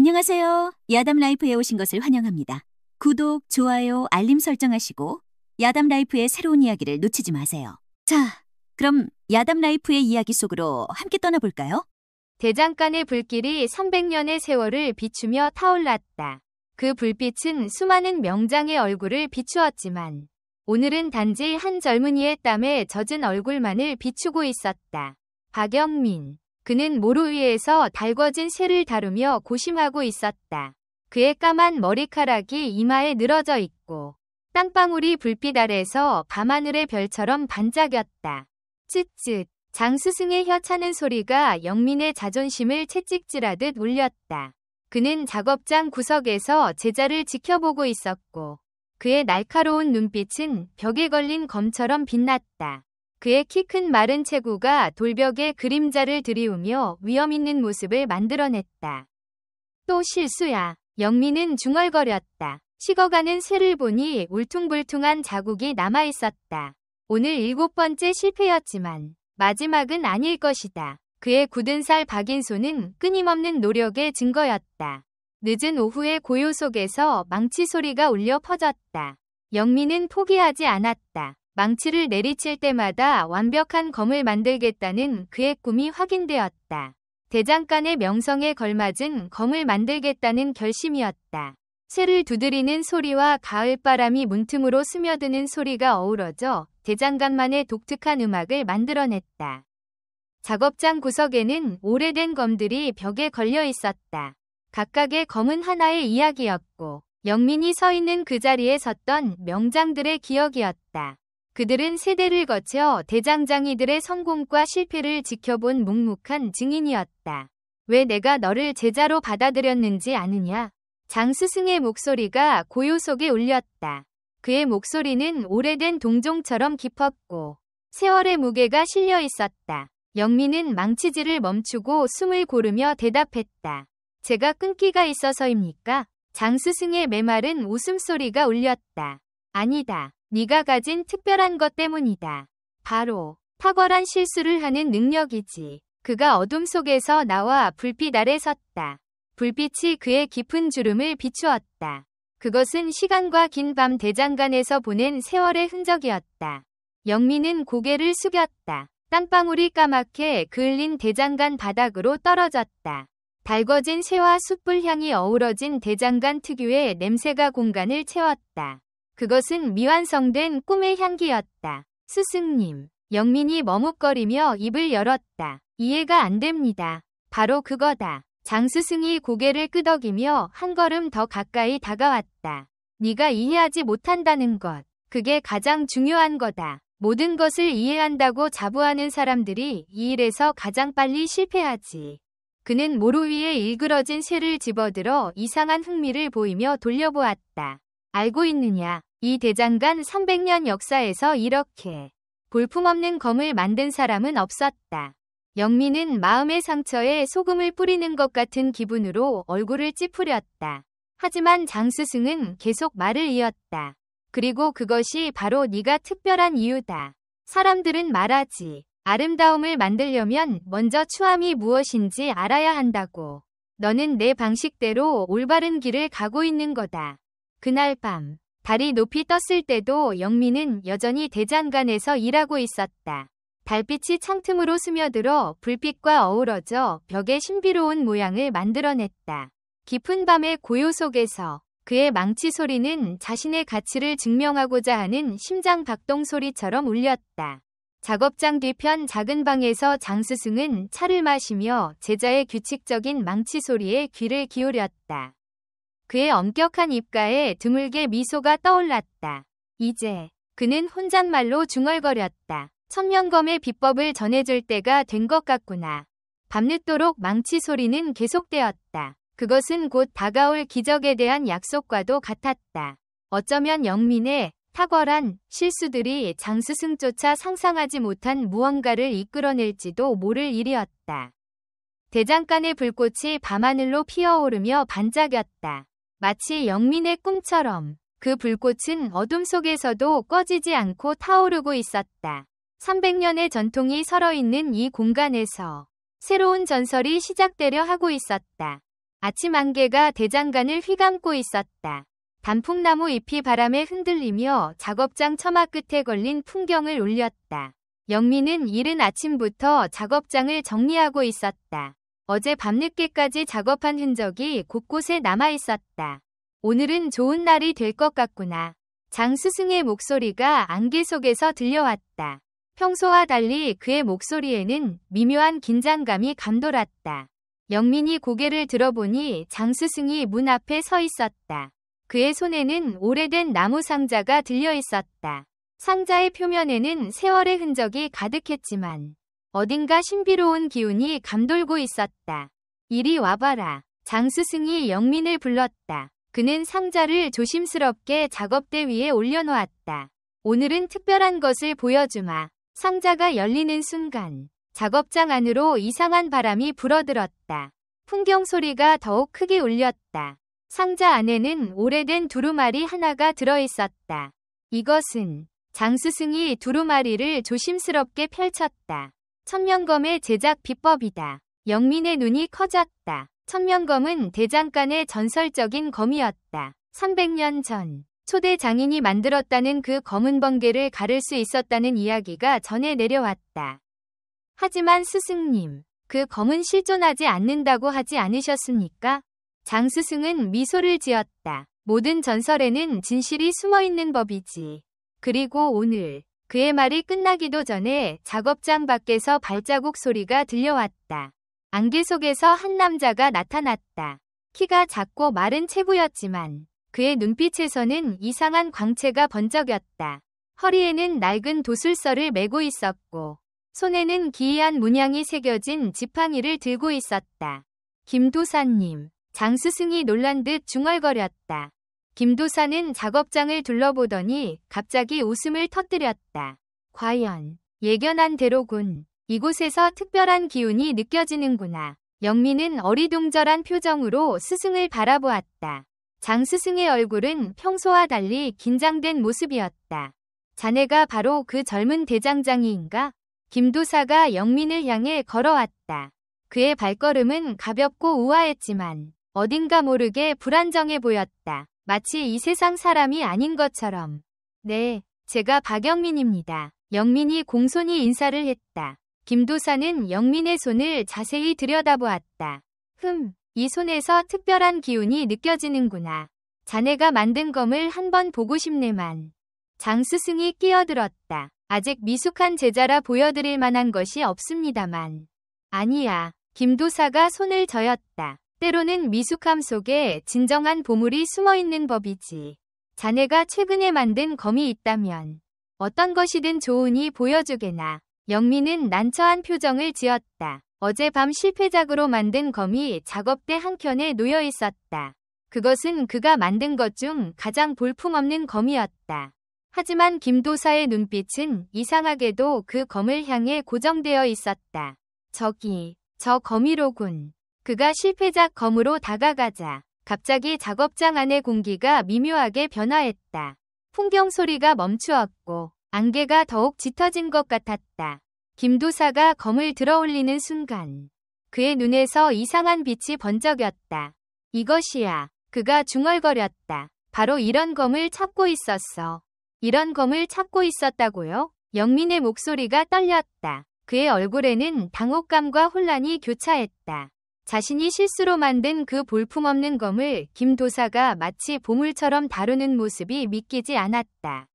안녕하세요. 야담 라이프에 오신 것을 환영합니다. 구독, 좋아요, 알림 설정하시고 야담 라이프의 새로운 이야기를 놓치지 마세요. 자, 그럼 야담 라이프의 이야기 속으로 함께 떠나볼까요? 대장간의 불길이 300년의 세월을 비추며 타올랐다. 그 불빛은 수많은 명장의 얼굴을 비추었지만 오늘은 단지 한 젊은이의 땀에 젖은 얼굴만을 비추고 있었다. 박영민. 그는 모루 위에서 달궈진 쇠를 다루며 고심하고 있었다. 그의 까만 머리카락이 이마에 늘어져 있고 땀방울이 불빛 아래서 밤하늘의 별처럼 반짝였다. 쯧쯧. 장스승의 혀차는 소리가 영민의 자존심을 채찍질하듯 울렸다. 그는 작업장 구석에서 제자를 지켜보고 있었고 그의 날카로운 눈빛은 벽에 걸린 검처럼 빛났다. 그의 키 큰 마른 체구가 돌벽에 그림자를 들이우며 위험 있는 모습을 만들어냈다. 또 실수야. 영민은 중얼거렸다. 식어가는 쇠를 보니 울퉁불퉁한 자국이 남아있었다. 오늘 7번째 실패였지만 마지막은 아닐 것이다. 그의 굳은 살 박인 손은 끊임없는 노력의 증거였다. 늦은 오후의 고요 속에서 망치 소리가 울려 퍼졌다. 영민은 포기하지 않았다. 망치를 내리칠 때마다 완벽한 검을 만들겠다는 그의 꿈이 확인되었다. 대장간의 명성에 걸맞은 검을 만들겠다는 결심이었다. 쇠를 두드리는 소리와 가을바람이 문틈으로 스며드는 소리가 어우러져 대장간만의 독특한 음악을 만들어냈다. 작업장 구석에는 오래된 검들이 벽에 걸려 있었다. 각각의 검은 하나의 이야기였고 영민이 서 있는 그 자리에 섰던 명장들의 기억이었다. 그들은 세대를 거쳐 대장장이들의 성공과 실패를 지켜본 묵묵한 증인이었다. 왜 내가 너를 제자로 받아들였는지 아느냐? 장스승의 목소리가 고요 속에 울렸다. 그의 목소리는 오래된 동종처럼 깊었고 세월의 무게가 실려 있었다. 영민은 망치질을 멈추고 숨을 고르며 대답했다. 제가 끈기가 있어서입니까? 장스승의 메마른 웃음소리가 울렸다. 아니다. 네가 가진 특별한 것 때문이다. 바로 탁월한 실수를 하는 능력이지. 그가 어둠 속에서 나와 불빛 아래 섰다. 불빛이 그의 깊은 주름을 비추었다. 그것은 시간과 긴 밤 대장간에서 보낸 세월의 흔적이었다. 영민은 고개를 숙였다. 땀방울이 까맣게 그을린 대장간 바닥으로 떨어졌다. 달궈진 쇠와 숯불 향이 어우러진 대장간 특유의 냄새가 공간을 채웠다. 그것은 미완성된 꿈의 향기였다. 스승님. 영민이 머뭇거리며 입을 열었다. 이해가 안 됩니다. 바로 그거다. 장스승이 고개를 끄덕이며 한 걸음 더 가까이 다가왔다. 네가 이해하지 못한다는 것. 그게 가장 중요한 거다. 모든 것을 이해한다고 자부하는 사람들이 이 일에서 가장 빨리 실패하지. 그는 모루 위에 일그러진 쇠를 집어들어 이상한 흥미를 보이며 돌려보았다. 알고 있느냐? 이 대장간 300년 역사에서 이렇게 볼품없는 검을 만든 사람은 없었다. 영민은 마음의 상처에 소금을 뿌리는 것 같은 기분으로 얼굴을 찌푸렸다. 하지만 장스승은 계속 말을 이었다. 그리고 그것이 바로 네가 특별한 이유다. 사람들은 말하지. 아름다움을 만들려면 먼저 추함이 무엇인지 알아야 한다고. 너는 내 방식대로 올바른 길을 가고 있는 거다. 그날 밤, 달이 높이 떴을 때도 영민은 여전히 대장간에서 일하고 있었다. 달빛이 창틈으로 스며들어 불빛과 어우러져 벽에 신비로운 모양을 만들어냈다. 깊은 밤의 고요 속에서 그의 망치 소리는 자신의 가치를 증명하고자 하는 심장 박동 소리처럼 울렸다. 작업장 뒤편 작은 방에서 장스승은 차를 마시며 제자의 규칙적인 망치 소리에 귀를 기울였다. 그의 엄격한 입가에 드물게 미소가 떠올랐다. 이제 그는 혼잣말로 중얼거렸다. 천명검의 비법을 전해줄 때가 된 것 같구나. 밤늦도록 망치 소리는 계속되었다. 그것은 곧 다가올 기적에 대한 약속과도 같았다. 어쩌면 영민의 탁월한 실수들이 장스승조차 상상하지 못한 무언가를 이끌어낼지도 모를 일이었다. 대장간의 불꽃이 밤하늘로 피어오르며 반짝였다. 마치 영민의 꿈처럼 그 불꽃은 어둠 속에서도 꺼지지 않고 타오르고 있었다. 300년의 전통이 설어있는 이 공간에서 새로운 전설이 시작되려 하고 있었다. 아침 안개가 대장간을 휘감고 있었다. 단풍나무 잎이 바람에 흔들리며 작업장 처마 끝에 걸린 풍경을 울렸다. 영민은 이른 아침부터 작업장을 정리하고 있었다. 어제 밤늦게까지 작업한 흔적이 곳곳에 남아 있었다. 오늘은 좋은 날이 될 것 같구나. 장 스승의 목소리가 안개 속에서 들려왔다. 평소와 달리 그의 목소리에는 미묘한 긴장감이 감돌았다. 영민이 고개를 들어보니 장 스승이 문 앞에 서 있었다. 그의 손에는 오래된 나무 상자가 들려 있었다. 상자의 표면에는 세월의 흔적이 가득했지만 어딘가 신비로운 기운이 감돌고 있었다. 이리 와봐라. 장 스승이 영민을 불렀다. 그는 상자를 조심스럽게 작업대 위에 올려놓았다. 오늘은 특별한 것을 보여주마. 상자가 열리는 순간 작업장 안으로 이상한 바람이 불어들었다. 풍경 소리가 더욱 크게 울렸다. 상자 안에는 오래된 두루마리 하나가 들어있었다. 이것은 장 스승이 두루마리를 조심스럽게 펼쳤다. 천명검의 제작 비법이다. 영민의 눈이 커졌다. 천명검은 대장간의 전설적인 검이었다. 300년 전 초대 장인이 만들었다는 그 검은 번개를 가를 수 있었다는 이야기가 전해 내려왔다. 하지만 스승님, 그 검은 실존하지 않는다고 하지 않으셨습니까? 장 스승은 미소를 지었다. 모든 전설에는 진실이 숨어있는 법이지. 그리고 오늘 그의 말이 끝나기도 전에 작업장 밖에서 발자국 소리가 들려왔다. 안개 속에서 한 남자가 나타났다. 키가 작고 마른 체구였지만 그의 눈빛에서는 이상한 광채가 번쩍였다. 허리에는 낡은 도술서를 메고 있었고 손에는 기이한 문양이 새겨진 지팡이를 들고 있었다. 김도사님, 장 스승이 놀란 듯 중얼거렸다. 김도사는 작업장을 둘러보더니 갑자기 웃음을 터뜨렸다. 과연 예견한 대로군. 이곳에서 특별한 기운이 느껴지는구나. 영민은 어리둥절한 표정으로 스승을 바라보았다. 장 스승의 얼굴은 평소와 달리 긴장된 모습이었다. 자네가 바로 그 젊은 대장장이인가? 김도사가 영민을 향해 걸어왔다. 그의 발걸음은 가볍고 우아했지만 어딘가 모르게 불안정해 보였다. 마치 이 세상 사람이 아닌 것처럼. 네, 제가 박영민입니다. 영민이 공손히 인사를 했다. 김도사는 영민의 손을 자세히 들여다보았다. 이 손에서 특별한 기운이 느껴지는구나. 자네가 만든 검을 한번 보고 싶네만. 장 스승이 끼어들었다. 아직 미숙한 제자라 보여드릴 만한 것이 없습니다만. 아니야. 김도사가 손을 저었다. 때로는 미숙함 속에 진정한 보물이 숨어있는 법이지. 자네가 최근에 만든 검이 있다면 어떤 것이든 좋으니 보여주게나. 영민은 난처한 표정을 지었다. 어젯밤 실패작으로 만든 검이 작업대 한켠에 놓여 있었다. 그것은 그가 만든 것 중 가장 볼품없는 검이었다. 하지만 김도사의 눈빛은 이상하게도 그 검을 향해 고정되어 있었다. 저기, 저 검이로군. 그가 실패작 검으로 다가가자 갑자기 작업장 안의 공기가 미묘하게 변화했다. 풍경 소리가 멈추었고 안개가 더욱 짙어진 것 같았다. 김도사가 검을 들어올리는 순간 그의 눈에서 이상한 빛이 번쩍였다. 이것이야. 그가 중얼거렸다. 바로 이런 검을 찾고 있었어. 이런 검을 찾고 있었다고요? 영민의 목소리가 떨렸다. 그의 얼굴에는 당혹감과 혼란이 교차했다. 자신이 실수로 만든 그 볼품없는 검을 김도사가 마치 보물처럼 다루는 모습이 믿기지 않았다.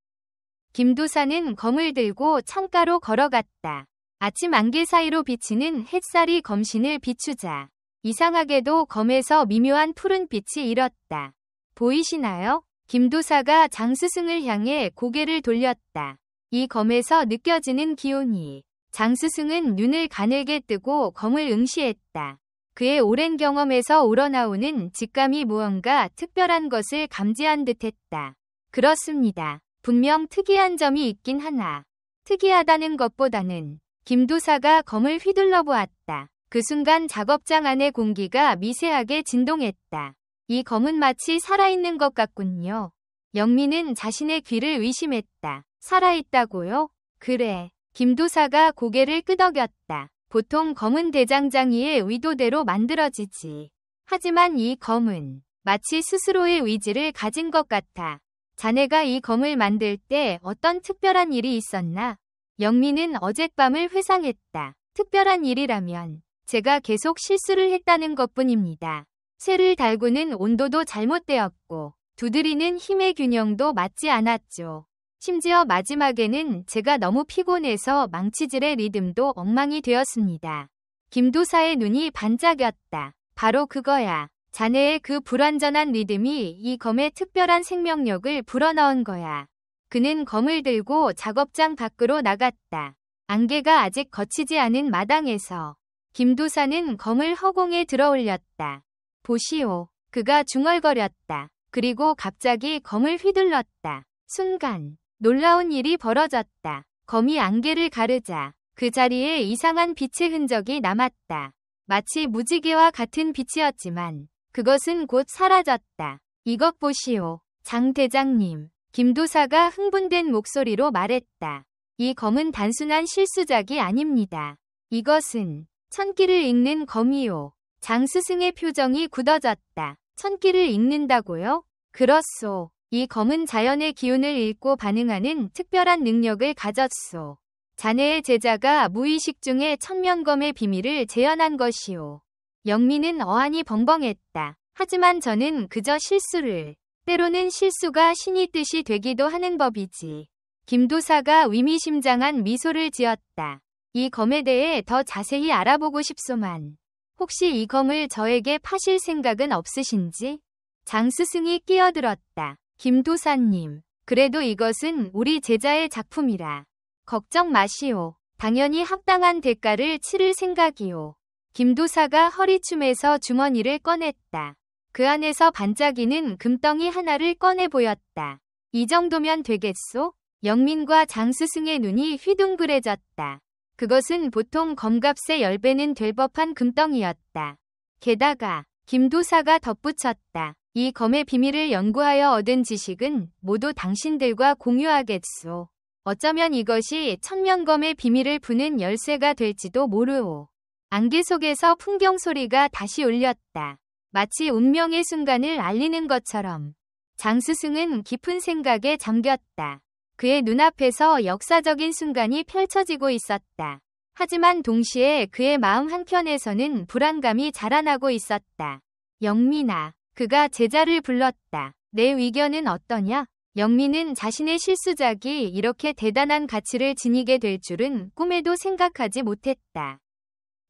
김도사는 검을 들고 창가로 걸어갔다. 아침 안개 사이로 비치는 햇살이 검신을 비추자 이상하게도 검에서 미묘한 푸른 빛이 일었다. 보이시나요? 김도사가 장 스승을 향해 고개를 돌렸다. 이 검에서 느껴지는 기운이. 장 스승은 눈을 가늘게 뜨고 검을 응시했다. 그의 오랜 경험에서 우러나오는 직감이 무언가 특별한 것을 감지한 듯했다. 그렇습니다. 분명 특이한 점이 있긴 하나 특이하다는 것보다는 김도사가 검을 휘둘러 보았다. 그 순간 작업장 안의 공기가 미세하게 진동했다. 이 검은 마치 살아있는 것 같군요. 영민은 자신의 귀를 의심했다. 살아있다고요? 그래. 김도사가 고개를 끄덕였다. 보통 검은 대장장이의 의도대로 만들어지지. 하지만 이 검은 마치 스스로의 의지를 가진 것 같아. 자네가 이 검을 만들 때 어떤 특별한 일이 있었나? 영민은 어젯밤을 회상했다. 특별한 일이라면 제가 계속 실수를 했다는 것뿐입니다. 쇠를 달구는 온도도 잘못되었고 두드리는 힘의 균형도 맞지 않았죠. 심지어 마지막에는 제가 너무 피곤해서 망치질의 리듬도 엉망이 되었습니다. 김도사의 눈이 반짝였다. 바로 그거야. 자네의 그 불완전한 리듬이 이 검의 특별한 생명력을 불어넣은 거야. 그는 검을 들고 작업장 밖으로 나갔다. 안개가 아직 거치지 않은 마당에서 김도사는 검을 허공에 들어올렸다. 보시오. 그가 중얼거렸다. 그리고 갑자기 검을 휘둘렀다. 순간 놀라운 일이 벌어졌다. 검이 안개를 가르자 그 자리에 이상한 빛의 흔적이 남았다. 마치 무지개와 같은 빛이었지만 그것은 곧 사라졌다. 이것 보시오. 장 대장님. 김도사가 흥분된 목소리로 말했다. 이 검은 단순한 실수작이 아닙니다. 이것은 천기를 읽는 검이요. 장 스승의 표정이 굳어졌다. 천기를 읽는다고요? 그렇소. 이 검은 자연의 기운을 읽고 반응하는 특별한 능력을 가졌소. 자네의 제자가 무의식 중에 천면검의 비밀을 재현한 것이오. 영민은 어안이 벙벙했다. 하지만 저는 그저 실수를, 때로는 실수가 신이 뜻이 되기도 하는 법이지. 김도사가 의미심장한 미소를 지었다. 이 검에 대해 더 자세히 알아보고 싶소만. 혹시 이 검을 저에게 파실 생각은 없으신지? 장 스승이 끼어들었다. 김도사님, 그래도 이것은 우리 제자의 작품이라. 걱정 마시오. 당연히 합당한 대가를 치를 생각이오. 김도사가 허리춤에서 주머니를 꺼냈다. 그 안에서 반짝이는 금덩이 하나를 꺼내 보였다. 이 정도면 되겠소? 영민과 장 스승의 눈이 휘둥그레졌다. 그것은 보통 검값의 10배는 될 법한 금덩이였다. 게다가 김도사가 덧붙였다. 이 검의 비밀을 연구하여 얻은 지식은 모두 당신들과 공유하겠소. 어쩌면 이것이 천면검의 비밀을 푸는 열쇠가 될지도 모르오. 안개 속에서 풍경 소리가 다시 울렸다. 마치 운명의 순간을 알리는 것처럼. 장 스승은 깊은 생각에 잠겼다. 그의 눈앞에서 역사적인 순간이 펼쳐지고 있었다. 하지만 동시에 그의 마음 한켠에서는 불안감이 자라나고 있었다. 영민아, 그가 제자를 불렀다. 내 의견은 어떠냐? 영민은 자신의 실수작이 이렇게 대단한 가치를 지니게 될 줄은 꿈에도 생각하지 못했다.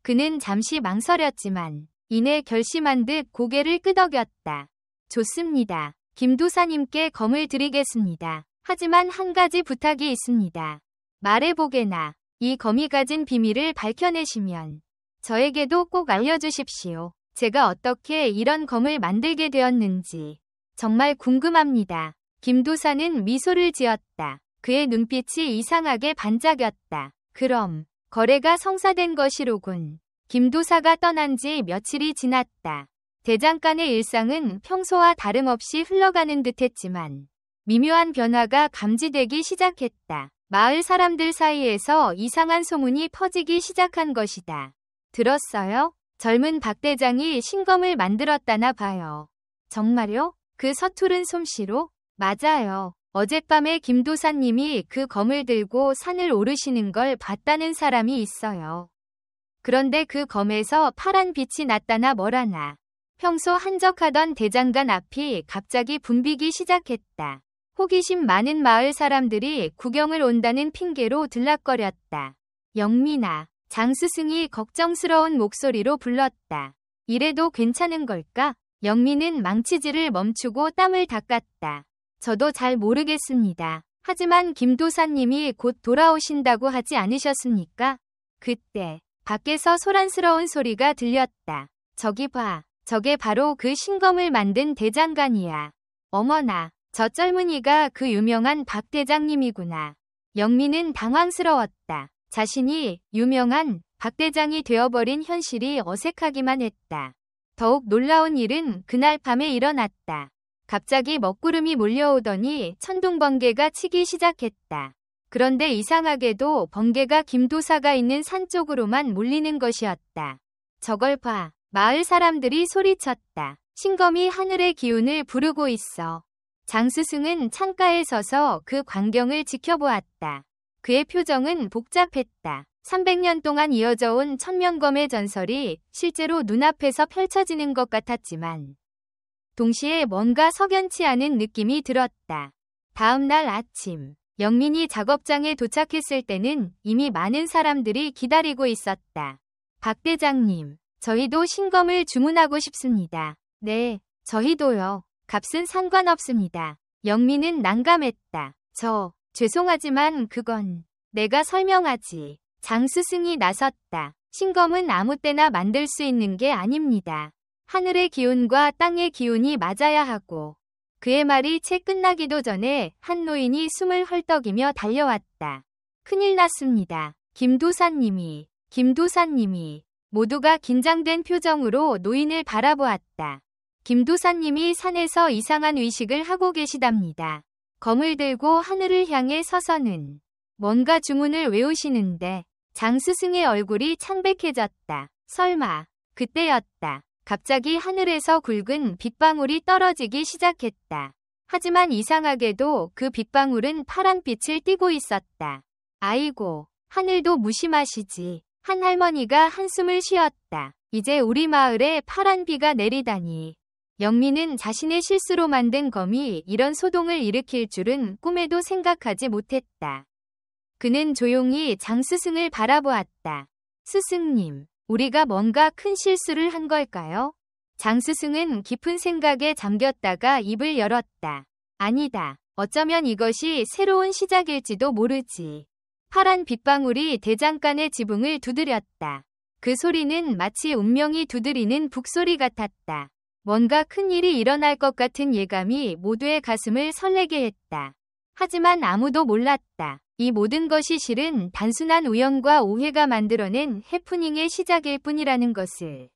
그는 잠시 망설였지만 이내 결심한 듯 고개를 끄덕였다. 좋습니다. 김도사님께 검을 드리겠습니다. 하지만 한 가지 부탁이 있습니다. 말해보게나. 이 검이 가진 비밀을 밝혀내시면 저에게도 꼭 알려주십시오. 제가 어떻게 이런 검을 만들게 되었는지 정말 궁금합니다. 김도사는 미소를 지었다. 그의 눈빛이 이상하게 반짝였다. 그럼 거래가 성사된 것이로군. 김도사가 떠난 지 며칠이 지났다. 대장간의 일상은 평소와 다름없이 흘러가는 듯했지만 미묘한 변화가 감지되기 시작했다. 마을 사람들 사이에서 이상한 소문이 퍼지기 시작한 것이다. 들었어요? 젊은 박 대장이 신검을 만들었다나 봐요. 정말요? 그 서투른 솜씨로? 맞아요. 어젯밤에 김도사님이 그 검을 들고 산을 오르시는 걸 봤다는 사람이 있어요. 그런데 그 검에서 파란 빛이 났다나 뭐라나. 평소 한적하던 대장간 앞이 갑자기 붐비기 시작했다. 호기심 많은 마을 사람들이 구경을 온다는 핑계로 들락거렸다. 영민아, 장 스승이 걱정스러운 목소리로 불렀다. 이래도 괜찮은 걸까? 영민은 망치질을 멈추고 땀을 닦았다. 저도 잘 모르겠습니다. 하지만 김도사님이 곧 돌아오신다고 하지 않으셨습니까? 그때 밖에서 소란스러운 소리가 들렸다. 저기 봐. 저게 바로 그 신검을 만든 대장간이야. 어머나, 저 젊은이가 그 유명한 박 대장님이구나. 영민은 당황스러웠다. 자신이 유명한 박 대장이 되어버린 현실이 어색하기만 했다. 더욱 놀라운 일은 그날 밤에 일어났다. 갑자기 먹구름이 몰려오더니 천둥번개가 치기 시작했다. 그런데 이상하게도 번개가 김도사가 있는 산 쪽으로만 몰리는 것이었다. 저걸 봐. 마을 사람들이 소리쳤다. 신검이 하늘의 기운을 부르고 있어. 장스승은 창가에 서서 그 광경을 지켜보았다. 그의 표정은 복잡했다. 300년 동안 이어져 온 천명검의 전설이 실제로 눈앞에서 펼쳐지는 것 같았지만 동시에 뭔가 석연치 않은 느낌이 들었다. 다음 날 아침, 영민이 작업장에 도착했을 때는 이미 많은 사람들이 기다리고 있었다. 박 대장님, 저희도 신검을 주문하고 싶습니다. 네, 저희도요. 값은 상관없습니다. 영민은 난감했다. 죄송하지만 그건 내가 설명하지. 장스승이 나섰다. 신검은 아무 때나 만들 수 있는 게 아닙니다. 하늘의 기운과 땅의 기운이 맞아야 하고. 그의 말이 채 끝나기도 전에 한 노인이 숨을 헐떡이며 달려왔다. 큰일 났습니다. 김도사님이. 모두가 긴장된 표정으로 노인을 바라보았다. 김도사님이 산에서 이상한 의식을 하고 계시답니다. 검을 들고 하늘을 향해 서서는 뭔가 주문을 외우시는데 장스승의 얼굴이 창백해졌다. 설마 그때였다. 갑자기 하늘에서 굵은 빗방울이 떨어지기 시작했다. 하지만 이상하게도 그 빗방울은 파란빛을 띠고 있었다. 아이고, 하늘도 무심하시지. 한 할머니가 한숨을 쉬었다. 이제 우리 마을에 파란 비가 내리다니. 영민은 자신의 실수로 만든 검이 이런 소동을 일으킬 줄은 꿈에도 생각하지 못했다. 그는 조용히 장스승을 바라보았다. 스승님, 우리가 뭔가 큰 실수를 한 걸까요? 장스승은 깊은 생각에 잠겼다가 입을 열었다. 아니다. 어쩌면 이것이 새로운 시작일지도 모르지. 파란 빗방울이 대장간의 지붕을 두드렸다. 그 소리는 마치 운명이 두드리는 북소리 같았다. 뭔가 큰 일이 일어날 것 같은 예감이 모두의 가슴을 설레게 했다. 하지만 아무도 몰랐다. 이 모든 것이 실은 단순한 우연과 오해가 만들어낸 해프닝의 시작일 뿐이라는 것을.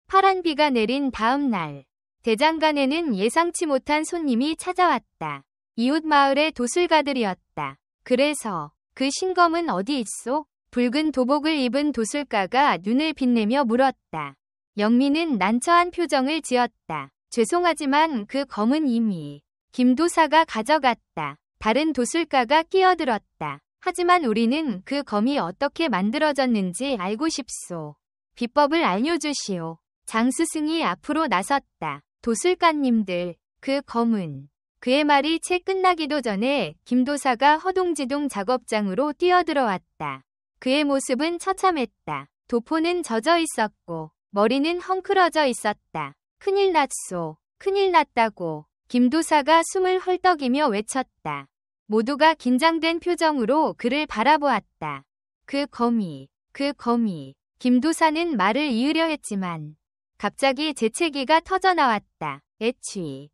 파란 비가 내린 다음 날, 대장간에는 예상치 못한 손님이 찾아왔다. 이웃 마을의 도술가들이었다. 그래서 그 신검은 어디 있소? 붉은 도복을 입은 도술가가 눈을 빛내며 물었다. 영민은 난처한 표정을 지었다. 죄송하지만 그 검은 이미 김도사가 가져갔다. 다른 도술가가 끼어들었다. 하지만 우리는 그 검이 어떻게 만들어졌는지 알고 싶소. 비법을 알려주시오. 장스승이 앞으로 나섰다. 도술가님들, 그 검은. 그의 말이 채 끝나기도 전에 김도사가 허둥지둥 작업장으로 뛰어들어왔다. 그의 모습은 처참했다. 도포는 젖어 있었고 머리는 헝클어져 있었다. 큰일 났소. 큰일 났다고. 김도사가 숨을 헐떡이며 외쳤다. 모두가 긴장된 표정으로 그를 바라보았다. 그 검이. 김도사는 말을 이으려 했지만 갑자기 재채기가 터져나왔다. 애취.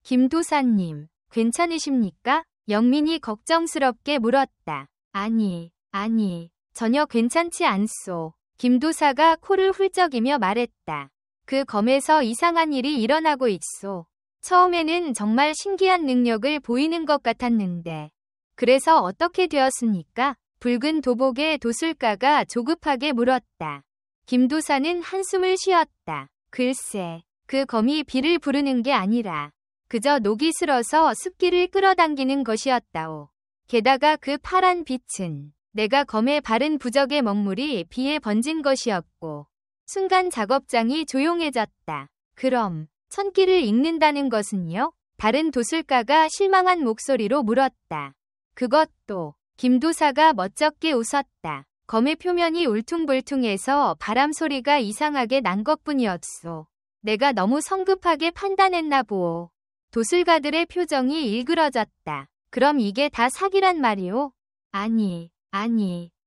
김도사님, 괜찮으십니까? 영민이 걱정스럽게 물었다. 아니, 전혀 괜찮지 않소. 김도사가 코를 훌쩍이며 말했다. 그 검에서 이상한 일이 일어나고 있소. 처음에는 정말 신기한 능력을 보이는 것 같았는데. 그래서 어떻게 되었습니까? 붉은 도복의 도술가가 조급하게 물었다. 김도사는 한숨을 쉬었다. 글쎄, 그 검이 비를 부르는 게 아니라 그저 녹이 슬어서 습기를 끌어당기는 것이었다오. 게다가 그 파란 빛은 내가 검에 바른 부적의 먹물이 비에 번진 것이었고 순간 작업장이 조용해졌다. 그럼 천기를 읽는다는 것은요? 다른 도술가가 실망한 목소리로 물었다. 그것도. 김도사가 멋쩍게 웃었다. 검의 표면이 울퉁불퉁해서 바람 소리가 이상하게 난 것뿐이었소. 내가 너무 성급하게 판단했나 보오. 도술가들의 표정이 일그러졌다. 그럼 이게 다 사기란 말이오? 아니.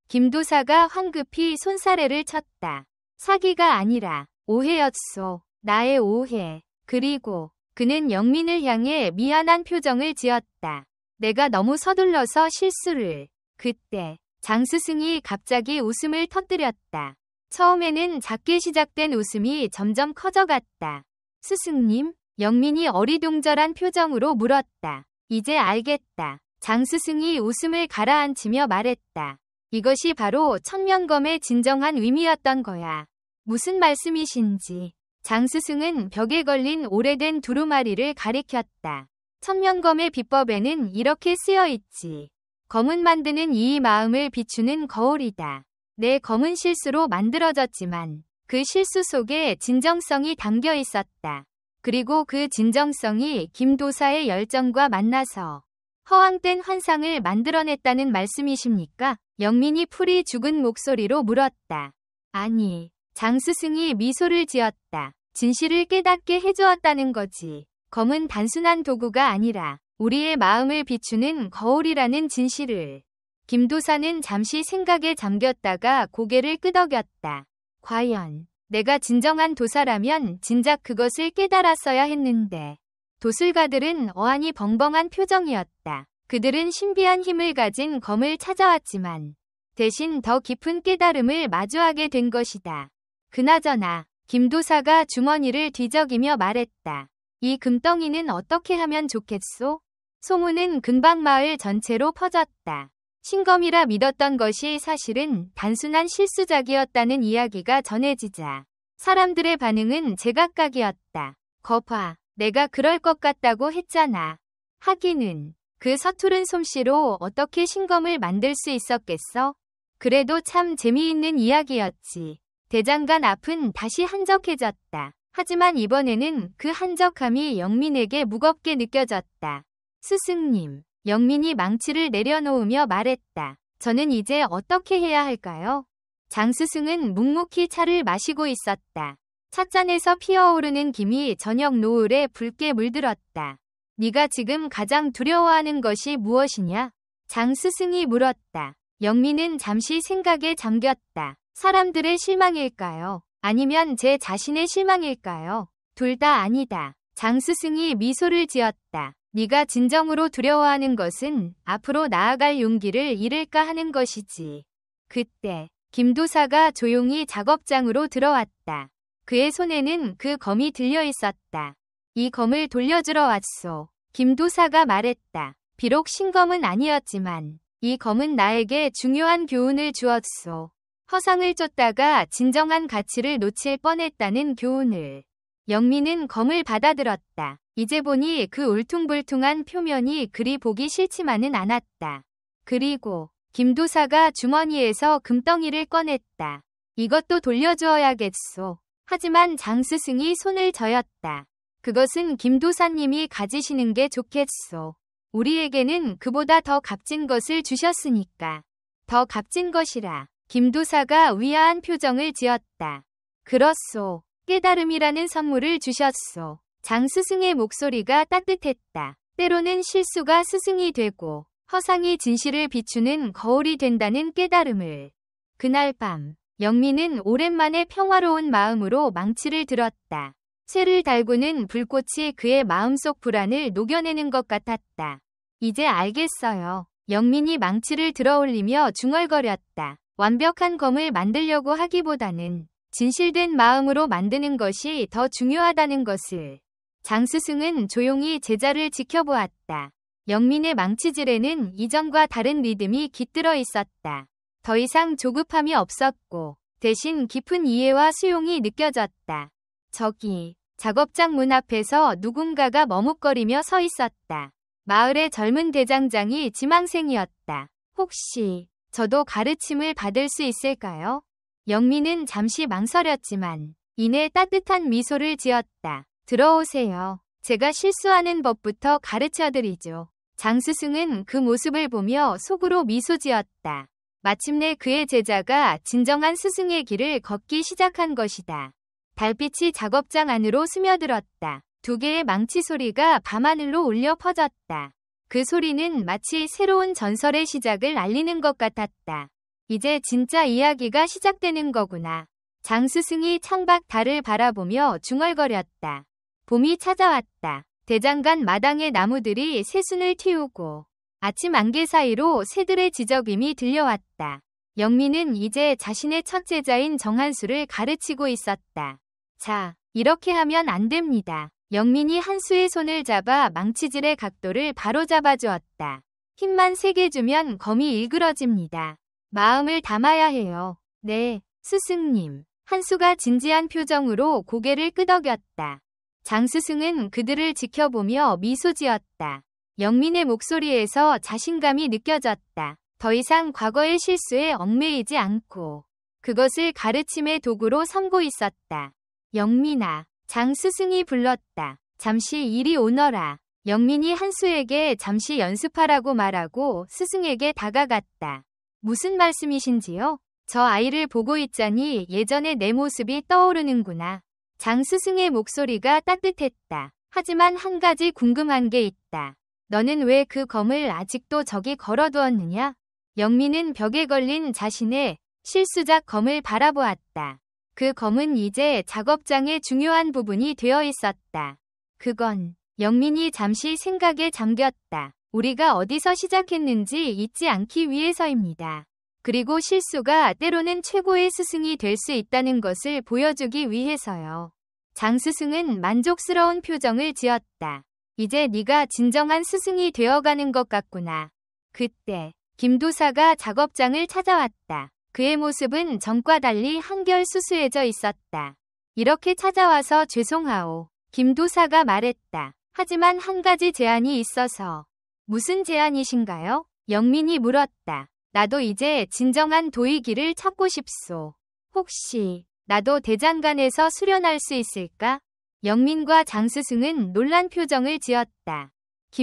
김도사가 황급히 손사래를 쳤다. 사기가 아니라 오해였소. 나의 오해. 그리고 그는 영민을 향해 미안한 표정을 지었다. 내가 너무 서둘러서 실수를. 그때 장스승이 갑자기 웃음을 터뜨렸다. 처음에는 작게 시작된 웃음이 점점 커져갔다. 스승님? 영민이 어리둥절한 표정으로 물었다. 이제 알겠다. 장스승이 웃음을 가라앉히며 말했다. 이것이 바로 천명검의 진정한 의미였던 거야. 무슨 말씀이신지. 장스승은 벽에 걸린 오래된 두루마리를 가리켰다. 천면검의 비법에는 이렇게 쓰여 있지. 검은 만드는 이 마음을 비추는 거울이다. 내 검은 실수로 만들어졌지만 그 실수 속에 진정성이 담겨 있었다. 그리고 그 진정성이 김도사의 열정과 만나서 허황된 환상을 만들어냈다는 말씀이십니까? 영민이 풀이 죽은 목소리로 물었다. 아니, 장스승이 미소를 지었다. 진실을 깨닫게 해주었다는 거지. 검은 단순한 도구가 아니라 우리의 마음을 비추는 거울이라는 진실을. 김도사는 잠시 생각에 잠겼다가 고개를 끄덕였다. 과연 내가 진정한 도사라면 진작 그것을 깨달았어야 했는데. 도술가들은 어안이 벙벙한 표정이었다. 그들은 신비한 힘을 가진 검을 찾아왔지만 대신 더 깊은 깨달음을 마주하게 된 것이다. 그나저나 김도사가 주머니를 뒤적이며 말했다. 이 금덩이는 어떻게 하면 좋겠소? 소문은 근방 마을 전체로 퍼졌다. 신검이라 믿었던 것이 사실은 단순한 실수작이었다는 이야기가 전해지자 사람들의 반응은 제각각이었다. 거봐, 내가 그럴 것 같다고 했잖아. 하기는 그 서투른 솜씨로 어떻게 신검을 만들 수 있었겠어? 그래도 참 재미있는 이야기였지. 대장간 앞은 다시 한적해졌다. 하지만 이번에는 그 한적함이 영민에게 무겁게 느껴졌다. 스승님, 영민이 망치를 내려놓으며 말했다. 저는 이제 어떻게 해야 할까요? 장스승은 묵묵히 차를 마시고 있었다. 찻잔에서 피어오르는 김이 저녁 노을에 붉게 물들었다. 네가 지금 가장 두려워하는 것이 무엇이냐? 장스승이 물었다. 영민은 잠시 생각에 잠겼다. 사람들의 실망일까요? 아니면 제 자신의 실망일까요? 둘 다 아니다. 장스승이 미소를 지었다. 네가 진정으로 두려워하는 것은 앞으로 나아갈 용기를 잃을까 하는 것이지. 그때 김도사가 조용히 작업장으로 들어왔다. 그의 손에는 그 검이 들려 있었다. 이 검을 돌려주러 왔소. 김도사가 말했다. 비록 신검은 아니었지만 이 검은 나에게 중요한 교훈을 주었소. 허상을 쫓다가 진정한 가치를 놓칠 뻔했다는 교훈을. 영민은 검을 받아들었다. 이제 보니 그 울퉁불퉁한 표면이 그리 보기 싫지만은 않았다. 그리고 김도사가 주머니에서 금덩이를 꺼냈다. 이것도 돌려주어야겠소. 하지만 장스승이 손을 저었다. 그것은 김도사님이 가지시는 게 좋겠소. 우리에게는 그보다 더 값진 것을 주셨으니까. 더 값진 것이라. 김도사가 위아한 표정을 지었다. 그렇소. 깨달음이라는 선물을 주셨소. 장스승의 목소리가 따뜻했다. 때로는 실수가 스승이 되고 허상이 진실을 비추는 거울이 된다는 깨달음을. 그날 밤 영민은 오랜만에 평화로운 마음으로 망치를 들었다. 쇠를 달구는 불꽃이 그의 마음속 불안을 녹여내는 것 같았다. 이제 알겠어요. 영민이 망치를 들어올리며 중얼거렸다. 완벽한 검을 만들려고 하기보다는 진실된 마음으로 만드는 것이 더 중요하다는 것을. 장스승은 조용히 제자를 지켜보았다. 영민의 망치질에는 이전과 다른 리듬이 깃들어 있었다. 더 이상 조급함이 없었고 대신 깊은 이해와 수용이 느껴졌다. 저기 작업장 문 앞에서 누군가가 머뭇거리며 서 있었다. 마을의 젊은 대장장이 지망생이었다. 혹시 저도 가르침을 받을 수 있을까요? 영민은 잠시 망설였지만 이내 따뜻한 미소를 지었다. 들어오세요. 제가 실수하는 법부터 가르쳐드리죠. 장스승은 그 모습을 보며 속으로 미소 지었다. 마침내 그의 제자가 진정한 스승의 길을 걷기 시작한 것이다. 달빛이 작업장 안으로 스며들었다. 두 개의 망치 소리가 밤하늘로 울려 퍼졌다. 그 소리는 마치 새로운 전설의 시작을 알리는 것 같았다. 이제 진짜 이야기가 시작되는 거구나. 장스승이 창밖 달을 바라보며 중얼거렸다. 봄이 찾아왔다. 대장간 마당의 나무들이 새순을 틔우고 아침 안개 사이로 새들의 지저귀이 들려왔다. 영민은 이제 자신의 첫 제자인 정한수를 가르치고 있었다. 자, 이렇게 하면 안 됩니다. 영민이 한수의 손을 잡아 망치질의 각도를 바로잡아 주었다. 힘만 세게 주면 검이 일그러집니다. 마음을 담아야 해요. 네, 스승님. 한수가 진지한 표정으로 고개를 끄덕였다. 장스승은 그들을 지켜보며 미소 지었다. 영민의 목소리에서 자신감이 느껴졌다. 더 이상 과거의 실수에 얽매이지 않고 그것을 가르침의 도구로 삼고 있었다. 영민아, 장스승이 불렀다. 잠시 이리 오너라. 영민이 한수에게 잠시 연습하라고 말하고 스승에게 다가갔다. 무슨 말씀이신지요? 저 아이를 보고 있자니 예전의 내 모습이 떠오르는구나. 장스승의 목소리가 따뜻했다. 하지만 한 가지 궁금한 게 있다. 너는 왜 그 검을 아직도 저기 걸어두었느냐? 영민은 벽에 걸린 자신의 실수작 검을 바라보았다. 그 검은 이제 작업장의 중요한 부분이 되어 있었다. 그건 영민이 잠시 생각에 잠겼다. 우리가 어디서 시작했는지 잊지 않기 위해서입니다. 그리고 실수가 때로는 최고의 스승이 될 수 있다는 것을 보여주기 위해서요. 장스승은 만족스러운 표정을 지었다. 이제 네가 진정한 스승이 되어가는 것 같구나. 그때 김도사가 작업장을 찾아왔다. 그의 모습은 전과 달리 한결 수수해져 있었다. 이렇게 찾아와서 죄송하오. 김도사가 말했다. 하지만 한 가지 제안이 있어서. 무슨 제안이신가요? 영민이 물었다. 나도 이제 진정한 도의기를 찾고 싶소. 혹시 나도 대장간에서 수련할 수 있을까? 영민과 장스승은 놀란 표정을 지었다.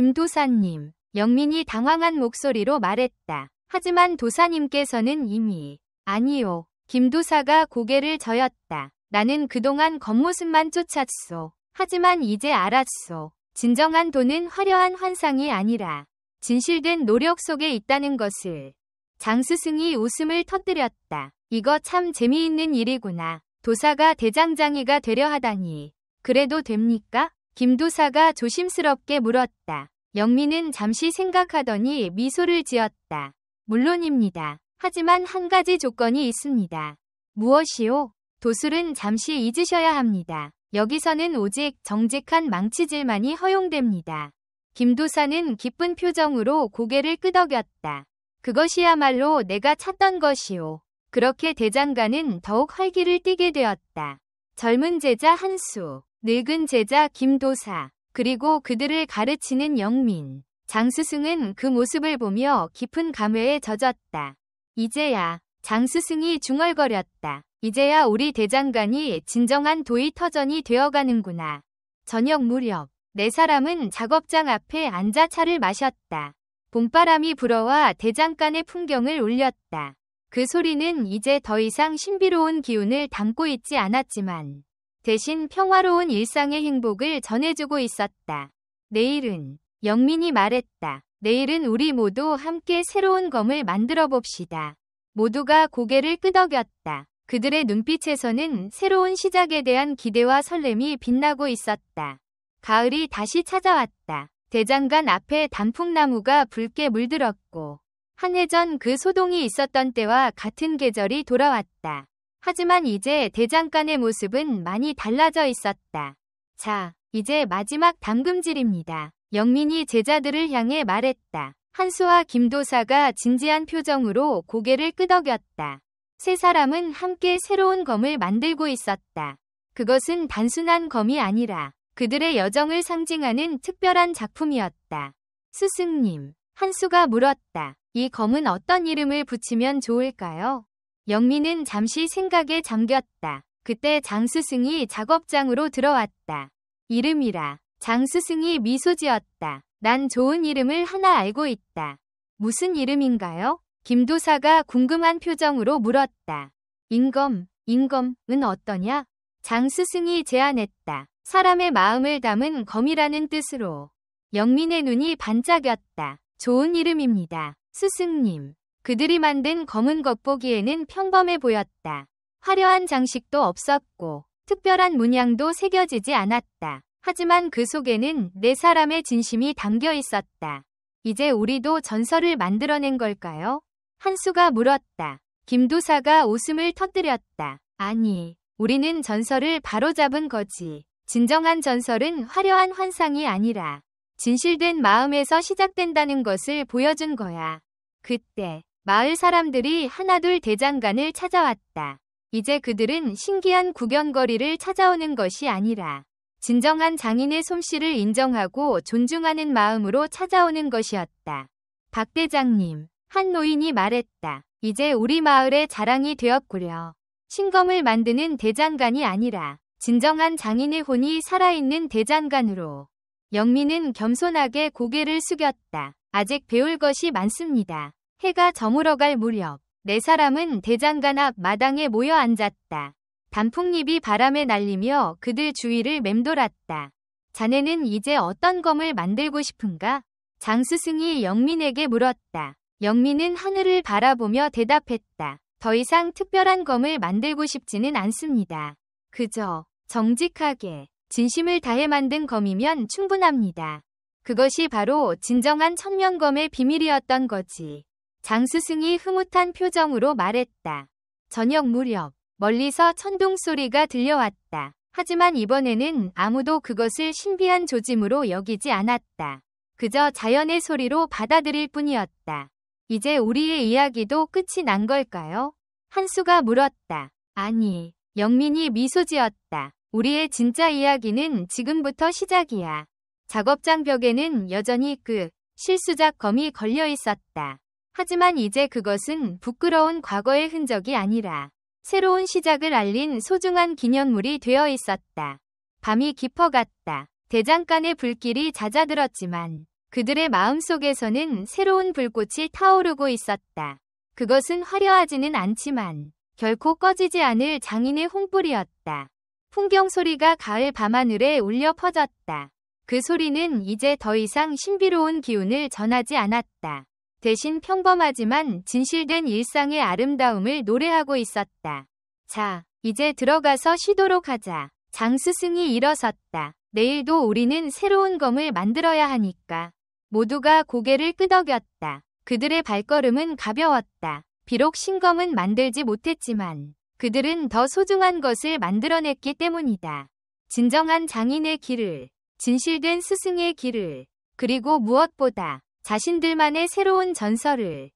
김도사님, 영민이 당황한 목소리로 말했다. 하지만 도사님께서는 이미. 아니요. 김도사가 고개를 저었다. 나는 그동안 겉모습만 쫓았소. 하지만 이제 알았소. 진정한 도는 화려한 환상이 아니라 진실된 노력 속에 있다는 것을. 장스승이 웃음을 터뜨렸다. 이거 참 재미있는 일이구나. 도사가 대장장이가 되려 하다니. 그래도 됩니까? 김도사가 조심스럽게 물었다. 영민은 잠시 생각하더니 미소를 지었다. 물론입니다. 하지만 한 가지 조건이 있습니다. 무엇이요? 도술은 잠시 잊으셔야 합니다. 여기서는 오직 정직한 망치질만이 허용됩니다. 김도사는 기쁜 표정으로 고개를 끄덕였다. 그것이야말로 내가 찾던 것이오. 그렇게 대장간은 더욱 활기를 띠게 되었다. 젊은 제자 한수, 늙은 제자 김도사, 그리고 그들을 가르치는 영민, 장스승은 그 모습을 보며 깊은 감회에 젖었다. 이제야, 장스승이 중얼거렸다. 이제야 우리 대장간이 진정한 도의터전이 되어가는구나. 저녁 무렵, 네 사람은 작업장 앞에 앉아 차를 마셨다. 봄바람이 불어와 대장간의 풍경을 울렸다. 그 소리는 이제 더 이상 신비로운 기운을 담고 있지 않았지만 대신 평화로운 일상의 행복을 전해주고 있었다. 내일은, 영민이 말했다. 내일은 우리 모두 함께 새로운 검을 만들어 봅시다. 모두가 고개를 끄덕였다. 그들의 눈빛에서는 새로운 시작에 대한 기대와 설렘이 빛나고 있었다. 가을이 다시 찾아왔다. 대장간 앞에 단풍나무가 붉게 물들었고 한 해 전 그 소동이 있었던 때와 같은 계절이 돌아왔다. 하지만 이제 대장간의 모습은 많이 달라져 있었다. 자, 이제 마지막 담금질입니다. 영민이 제자들을 향해 말했다. 한수와 김도사가 진지한 표정으로 고개를 끄덕였다. 세 사람은 함께 새로운 검을 만들고 있었다. 그것은 단순한 검이 아니라 그들의 여정을 상징하는 특별한 작품이었다. 스승님, 한수가 물었다. 이 검은 어떤 이름을 붙이면 좋을까요? 영민은 잠시 생각에 잠겼다. 그때 장스승이 작업장으로 들어왔다. 이름이라. 장스승이 미소 지었다. 난 좋은 이름을 하나 알고 있다. 무슨 이름인가요? 김도사가 궁금한 표정으로 물었다. 인검은 어떠냐? 장스승이 제안했다. 사람의 마음을 담은 검이라는 뜻으로. 영민의 눈이 반짝였다. 좋은 이름입니다. 스승님. 그들이 만든 검은 겉보기에는 평범해 보였다. 화려한 장식도 없었고 특별한 문양도 새겨지지 않았다. 하지만 그 속에는 네 사람의 진심이 담겨 있었다. 이제 우리도 전설을 만들어낸 걸까요? 한수가 물었다. 김도사가 웃음을 터뜨렸다. 아니, 우리는 전설을 바로잡은 거지. 진정한 전설은 화려한 환상이 아니라 진실된 마음에서 시작된다는 것을 보여준 거야. 그때 마을 사람들이 하나둘 대장간을 찾아왔다. 이제 그들은 신기한 구경거리를 찾아오는 것이 아니라 진정한 장인의 솜씨를 인정하고 존중하는 마음으로 찾아오는 것이었다. 박 대장님, 한 노인이 말했다. 이제 우리 마을의 자랑이 되었구려. 신검을 만드는 대장간이 아니라 진정한 장인의 혼이 살아있는 대장간으로. 영민은 겸손하게 고개를 숙였다. 아직 배울 것이 많습니다. 해가 저물어갈 무렵 네 사람은 대장간 앞 마당에 모여 앉았다. 단풍잎이 바람에 날리며 그들 주위를 맴돌았다. 자네는 이제 어떤 검을 만들고 싶은가? 장스승이 영민에게 물었다. 영민은 하늘을 바라보며 대답했다. 더 이상 특별한 검을 만들고 싶지는 않습니다. 그저 정직하게 진심을 다해 만든 검이면 충분합니다. 그것이 바로 진정한 천명검의 비밀이었던 거지. 장스승이 흐뭇한 표정으로 말했다. 저녁 무렵 멀리서 천둥 소리가 들려왔다. 하지만 이번에는 아무도 그것을 신비한 조짐으로 여기지 않았다. 그저 자연의 소리로 받아들일 뿐이었다. 이제 우리의 이야기도 끝이 난 걸까요? 한수가 물었다. 아니, 영민이 미소 지었다. 우리의 진짜 이야기는 지금부터 시작이야. 작업장 벽에는 여전히 그 실수작 검이 걸려 있었다. 하지만 이제 그것은 부끄러운 과거의 흔적이 아니라 새로운 시작을 알린 소중한 기념물이 되어 있었다. 밤이 깊어갔다. 대장간의 불길이 잦아들었지만 그들의 마음속에서는 새로운 불꽃이 타오르고 있었다. 그것은 화려하지는 않지만 결코 꺼지지 않을 장인의 홍불이었다. 풍경 소리가 가을 밤하늘에 울려 퍼졌다. 그 소리는 이제 더 이상 신비로운 기운을 전하지 않았다. 대신 평범하지만 진실된 일상의 아름다움을 노래하고 있었다. 자, 이제 들어가서 쉬도록 하자. 장스승이 일어섰다. 내일도 우리는 새로운 검을 만들어야 하니까. 모두가 고개를 끄덕였다. 그들의 발걸음은 가벼웠다. 비록 신검은 만들지 못했지만 그들은 더 소중한 것을 만들어냈기 때문이다. 진정한 장인의 길을, 진실된 스승의 길을, 그리고 무엇보다 자신들만의 새로운 전설을.